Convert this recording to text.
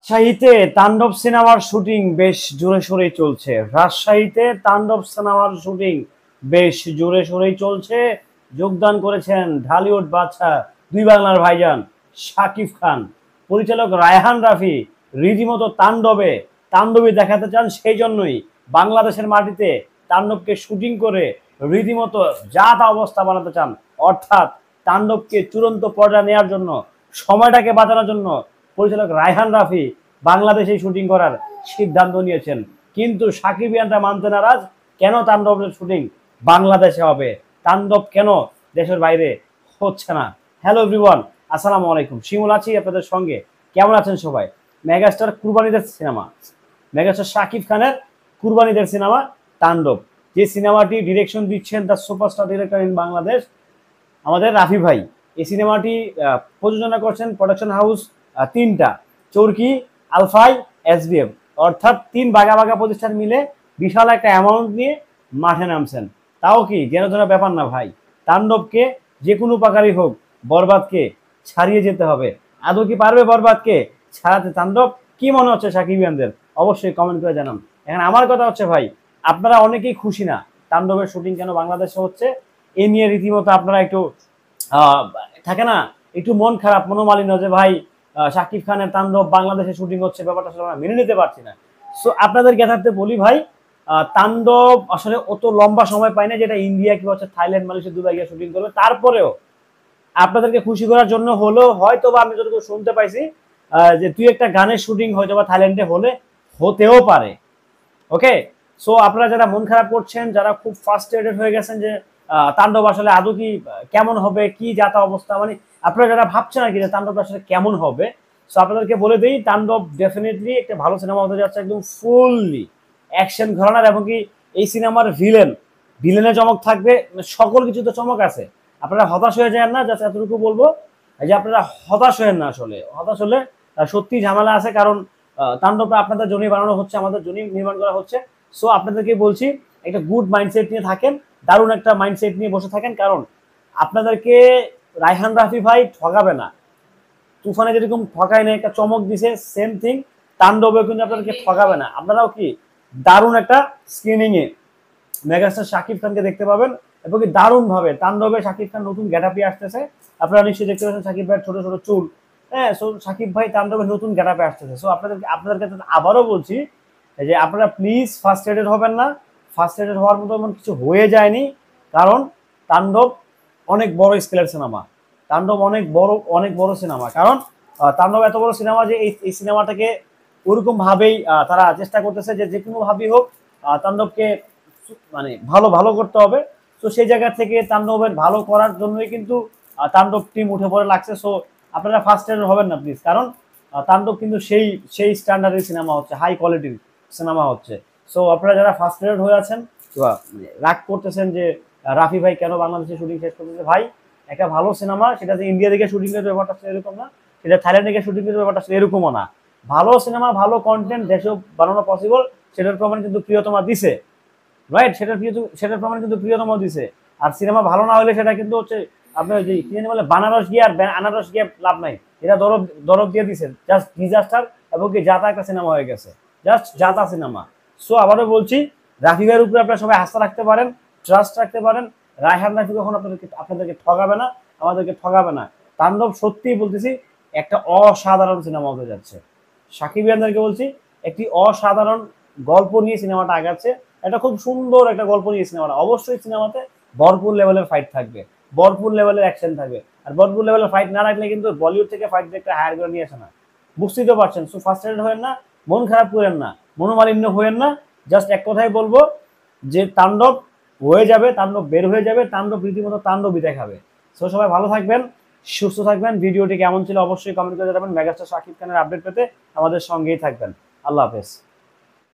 রাজশাহীতে তাণ্ডব সিনেমার শুটিং বেশ জোরে সোরেই চলছে। রাজশাহীতে তাণ্ডব সিনেমার শুটিং বেশ জোরে সোরেই চলছে। যোগদান করেছেন ঢালিউড বাদশা দুই বাংলার ভাইজান শাকিব খান। পরিচালক রায়হান রাফি রীতিমতো তাণ্ডবী দেখাতে চান, সেই জন্যই বাংলাদেশের মাটিতে তাণ্ডবকে শুটিং করে রীতিমতো যা তা অবস্থা বানাতে চান। অর্থাৎ তাণ্ডবকে চূড়ান্ত পর্যায়ে নেওয়ার জন্য, সময়টাকে বাঁচানোর জন্য পরিচালক রায়হান রাফি বাংলাদেশে শুটিং করার সিদ্ধান্ত নিয়েছেন। কিন্তু সাকিবিয়ানরা মানতে নারাজ। কেন তাণ্ডবের শুটিং বাংলাদেশে হবে? তাণ্ডব কেন দেশের বাইরে হচ্ছে না? হ্যালো এভরিওয়ান, আসসালামু আলাইকুম। শিমুল আছি আপনাদের সঙ্গে। কেমন আছেন সবাই? মেগাস্টার কুরবানিদের সিনেমা, মেগাস্টার শাকিব খানের কুরবানিদের সিনেমা তাণ্ডব, যে সিনেমাটি ডিরেকশন দিচ্ছেন the superstar director in Bangladesh আমাদের রাফি ভাই। এই সিনেমাটি প্রযোজনা করছেন প্রোডাকশন হাউস তিনটা, চরকি, আলফাই, এসবিএফ, অর্থাৎ তিন বাঘা প্রতিষ্ঠান মিলে বিশাল একটা অ্যামাউন্ট নিয়ে মাঠে নামছেন। তাও কি যেন ব্যাপার না ভাই, তাণ্ডবকে যে কোনো প্রকারই হোক বরবাদকে ছাড়িয়ে যেতে হবে। আদৌ কি পারবে বরবাদকে ছাড়াতে তাণ্ডব? কি মনে হচ্ছে সাকিবিয়ানদের? অবশ্যই কমেন্ট করে জানান। এখন আমার কথা হচ্ছে ভাই, আপনারা অনেকেই খুশি না তাণ্ডবের শুটিং কেন বাংলাদেশে হচ্ছে। এ নিয়ে রীতিমতো আপনারা একটু থাকে না, একটু মন খারাপ, মনোমালিন্য, যে ভাই শাকিব খানের তাণ্ডব বাংলাদেশে শুটিং হচ্ছে, ব্যাপারটা আসলে আমরা মেনে নিতে পারছি না। সো আপনাদের জ্ঞাতার্থে বলি ভাই, তাণ্ডব আসলে অত লম্বা সময় পায় না যেটা ইন্ডিয়া কি হচ্ছে থাইল্যান্ড, মালয়েশিয়া, দুবাই গিয়ে শুটিং করবে। তারপরেও আপনাদেরকে খুশি করার জন্য হলো, হয়তো বা আমি যতটুকু শুনতে পাইছি যে তুই একটা গানের শুটিং হয়তো বা থাইল্যান্ডে হতেও পারে। ওকে, সো আপনারা যারা মন খারাপ করছেন, যারা খুব ফার্স্ট্রেটেড হয়ে গেছেন যে তাণ্ডব আসলে আদৌ কি কেমন হবে, কি যাতা অবস্থা, মানে আপনারা যারা ভাবছেন আর কি যে তাণ্ডব আসলে কেমন হবে, সো আপনাদেরকে বলে দিই তাণ্ডব ডেফিনেটলি একটা ভালো সিনেমা হতে যাচ্ছে, একদম ফুললি অ্যাকশন ঘরানার। এবং কি এই সিনেমার ভিলেনের চমক থাকবে, সকল কিছুতে চমক আছে। আপনারা হতাশ হয়ে যান না, জাস্ট এতটুকু বলবো যে আপনারা হতাশ হয়েন না। আসলে হতাশ হলে সত্যি ঝামেলা আছে, কারণ তাণ্ডবটা আপনাদের জন্যই বানানো হচ্ছে, আমাদের জন্যই নির্মাণ করা হচ্ছে। সো আপনাদেরকে বলছি একটা গুড মাইন্ডসেট নিয়ে থাকেন, দারুণ একটা মাইন্ডসেট নিয়ে বসে থাকেন, কারণ আপনাদেরকে রায়হান রাফি ভাই ঠকাবে না। তুফানে যেরকম ঠকায় না, একটা চমক দিছে, সেম থিং তাণ্ডবেও কিন্তু আপনাদেরকে ঠকাবে না। আপনারাও কি দারুণ একটা স্ক্রিনিং এ মেগাস্টার শাকিব খানকে দেখতে পাবেন, এবং কি দারুণ ভাবে তাণ্ডবে শাকিব খান নতুন গেটআপে আসতেছে। আপনারা নিশ্চয়ই দেখতে পাচ্ছেন শাকিব ভাইয়ের ছোট ছোট চুল। হ্যাঁ, সো শাকিব ভাই তাণ্ডবে নতুন গেটআপে আসতেছে। সো আপনাদেরকে আবারও বলছি যে আপনারা প্লিজ ফার্স্ট্রেটেড হবেন না। ফার্স্ট্রেটেড হওয়ার মতো এমন কিছু হয়ে যায়নি, কারণ তাণ্ডব অনেক বড় স্কেলের সিনেমা। তাণ্ডব অনেক বড় সিনেমা, কারণ তাণ্ডব এত বড় সিনেমা যে এই সিনেমাটাকে ওরকম ভাবেই তারা চেষ্টা করতেছে যে কোনো ভাবেই হোক তাণ্ডবকে মানে ভালো করতে হবে। তো সেই জায়গা থেকে তাণ্ডবের ভালো করার জন্যই কিন্তু তাণ্ডব টিম উঠে পড়ে লাগছে। সো আপনারা ফার্স্ট্রেটেড হবেন না প্লিজ, কারণ তাণ্ডব কিন্তু সেই স্ট্যান্ডার্ডের সিনেমা হচ্ছে, হাই কোয়ালিটির সিনেমা হচ্ছে। সো আপনারা যারা ফার্স্ট্রেটেড হয়ে আছেন, রাগ করতেছেন যে রাফি ভাই কেন বাংলাদেশে শুটিং শেষ করতেছে, ভাই একটা ভালো সিনেমা, সেটা যে ইন্ডিয়া থেকে শুটিং এর ব্যাপারটা এরকম না, সেটা থাইল্যান্ড থেকে শুটিং এর ব্যাপারটা এরকমও না। ভালো সিনেমা, ভালো কন্টেন্ট দেশেও বানানো পসিবল, সেটার প্রমাণ কিন্তু প্রিয়তমা দিছে, রাইট? সেটার প্রমাণ কিন্তু প্রিয়তমা দিছে। আর সিনেমা ভালো না হলে সেটা কিন্তু হচ্ছে আপনার যে কি জানি বলে, বানারস গিয়ে আর আনারস গিয়ে লাভ নাই। এটা দরদ দিয়ে দিছে, জাস্ট ডিজাস্টার, এবং কি যাতা একটা সিনেমা হয়ে গেছে, জাস্ট যাতা সিনেমা। সো আবারও বলছি, রাফি ভাইয়ের উপরে আপনারা সবাই আস্থা রাখতে পারেন, ট্রাস্ট রাখতে পারেন। রায়হান রাফি কখন আপনাদেরকে ঠকাবে না, আমাদেরকে ঠকাবে না। তাণ্ডব সত্যিই বলতেছি একটা অসাধারণ সিনেমা হতে যাচ্ছে। সাকিবিয়ানদেরকে বলছি, একটি অসাধারণ গল্প নিয়ে সিনেমাটা আগাচ্ছে। এটা খুব সুন্দর একটা গল্প নিয়ে সিনেমাটা, অবশ্যই সিনেমাতে ভরপুর লেভেলের ফাইট থাকবে, ভরপুর লেভেলের অ্যাকশন থাকবে। আর ভরপুর লেভেলের ফাইট না রাখলে কিন্তু বলিউড থেকে ফাইট একটা হায়ার করে নিয়ে আসে না, বুঝতেই তো পারছেন। সো ফার্স্ট্রেটেড হয়েন না, মন খারাপ করেন না, মনোমালিন্য হয়েন না। জাস্ট এক কথাই বলবো যে তাণ্ডব হয়ে যাবে, তাণ্ডব বের হয়ে যাবে, তাণ্ডব রীতিমতো তাণ্ডবই দেখাবে। সো সবাই ভালো থাকবেন, সুস্থ থাকবেন। ভিডিওটি কেমন ছিল অবশ্যই কমেন্ট করে জানাবেন। মেগাস্টার শাকিব খানের আপডেট পেতে আমাদের সঙ্গেই থাকবেন। আল্লাহ হাফেজ।